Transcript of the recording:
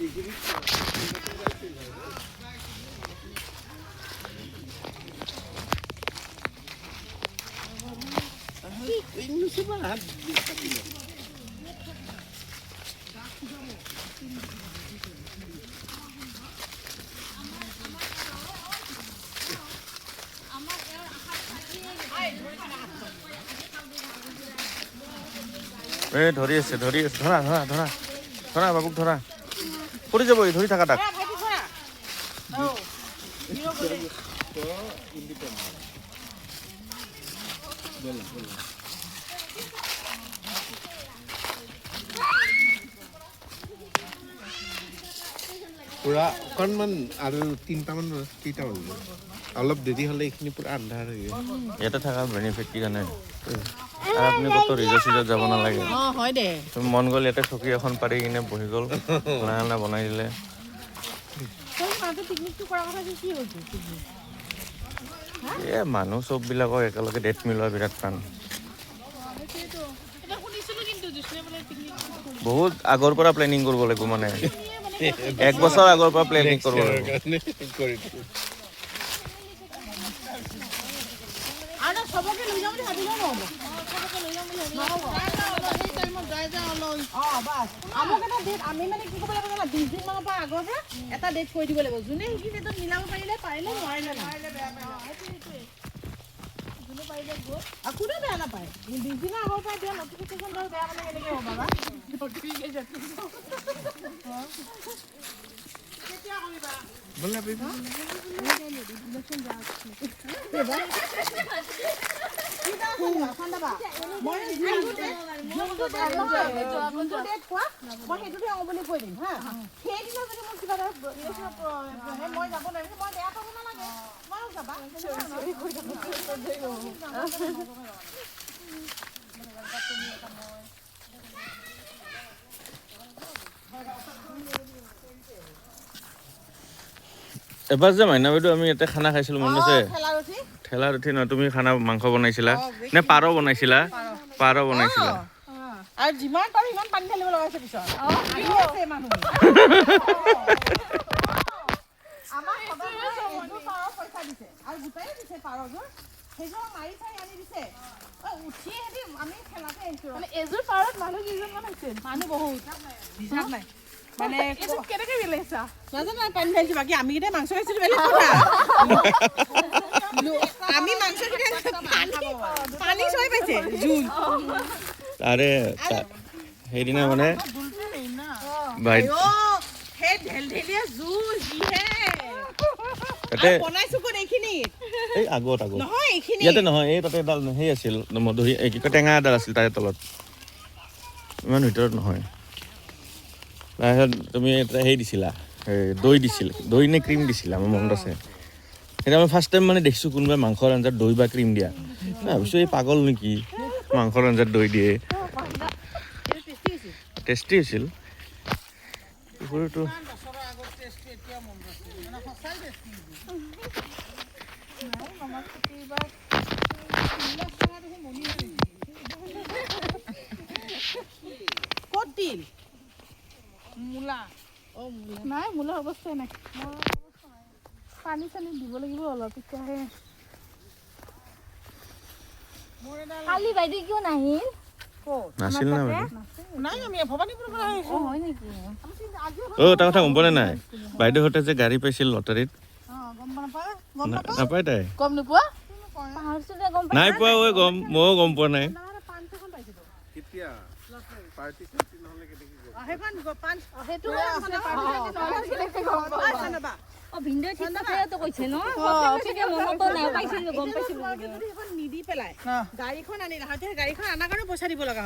ধৰি আছে ধৰা ধৰা ধৰা ধৰা বাবুক ধৰা পৰি যাব ধৰি থাকা তাক পুৰা অকণমান আৰু 3টামান কেইটা বাজিব অলপ দেৰি হ'লে এইখিনি পুৰা আন্ধাৰ হৈ যায় ইয়াতে থকা বেনিফিট কি জানে আৰু আপুনি ক'তো ৰিজৰ্ট চিজৰ্ট যাব নালাগে হয় দে মন গ'ল ইয়াতে চকী এখন পাৰি কিনে বহি গ'ল খানা বনাই দিলে এই মানুহ চববিলাকৰ একেলগে ডেট মিলোৱা বিৰাট টান বহুত আগৰ পৰা প্লেনিং কৰিব লাগিব মানে 1 বছৰ আগৰ পৰা প্লেনিং কৰিব লাগিব সবকে লৈ যাম বুলি ভাবিলেও নহ'ব আমাক এটা ডেট আমি মানে কি কৰিব লাগিব 20 দিন মানৰ পৰা আগৰ পৰা এটা ডেট কৈ দিব লাগিব যোনে সেই ডেটত মিলাব পাৰিলে নোৱাৰিলে যোনে পাৰিলে গৈ কোনে বেয়া নাপায় 20 দিনৰ আগৰ পৰা দিয়া নটিফিকেশ্যন বাৰু বেয়া মানে কেনেকৈ হ'ব বাবা নটিফিকেশ্যন কেতিয়া কৰিবা বলা বেবি এবাৰ যে মাইনা বাইদেউ আমি ইয়াতে খানা খাইছিলোঁ মনত আছে ঠেলাত উঠি নহয় তুমি খানা মাংস বনাইছিলা নে পাৰ বনাইছিলা আৰু যিমান পাৰো ইমান পানী ঢালিব লগাইছে পিছত মানুহ আমাৰ পইচা দিছে আৰু গোটাই দিছে পাৰযোৰ সেইযোৰ মাৰি চাই আনি দিছে উঠি আহি আমি খেলাতে আহিছো মানে এযোৰ পাৰত মানুহ কেইজনমান আছিল মানুহ বহুত হিচাপ নাই মানে কেনেকে মিলাইছা নাজানো পানী ঢালিছো বাকী আমি কেইটা মাংস খাইছিলো বেলেগ কথা আমি মাংস পানী চৈ পাইছে জোল আরে সেইদিনা মানে ভাই সেই ঢেলঢেলীয়া জোল জিহে তাতে বনাইছো কোন এইখিনি এই আগত নহয় এইখিনি ইয়াতে নহয় এই তাতে এডাল সেই আছিল মধুৰি এই কি টেঙা এডাল আছিল তাৰে তলত ইমান ভিতৰত নহয় তাৰপিছত তুমি সেই দিছিলা দৈ নে ক্ৰীম দিছিলা মোৰ মনত আছে সেইটো আমি ফাৰ্ষ্ট টাইম মানে দেখিছোঁ কোনোবাই মাংসৰ আঞ্জাত দৈ বা ক্ৰীম দিয়া ভাবিছোঁ এই পাগল নেকি মাংসৰ আঞ্জাত দৈ দিয়ে টেষ্টি হৈছিল পুখুৰীটো ক'ত দিল মূলা নাই মূলৰ অৱস্থাই নাই পানী চানী দিব লাগিব অলপ তেতিয়াহে কালি বাইদেউ কিয় নাহিল নাছিল না নাই আমি ভবানীপুৰৰ পৰা আহিছো হয় নেকি এটা কথা গম পোৱা নাই বাইদেউহঁতে যে গাড়ী পাইছিল লটাৰীত নাপায় তাই গম নোপোৱা নাই পোৱা ঐ গম ময়ো গম পোৱা নাই কেতিয়া পাৰ্টি নহলে ভিন্দে ঠিকতো কৈছে ন মনতো নাই পাইছিলো গম পাইছিলো নিদি পেলাই গাড়ীখন আনিলে গাড়ীখন আনাৰ কাৰণে পইচা দিব লগা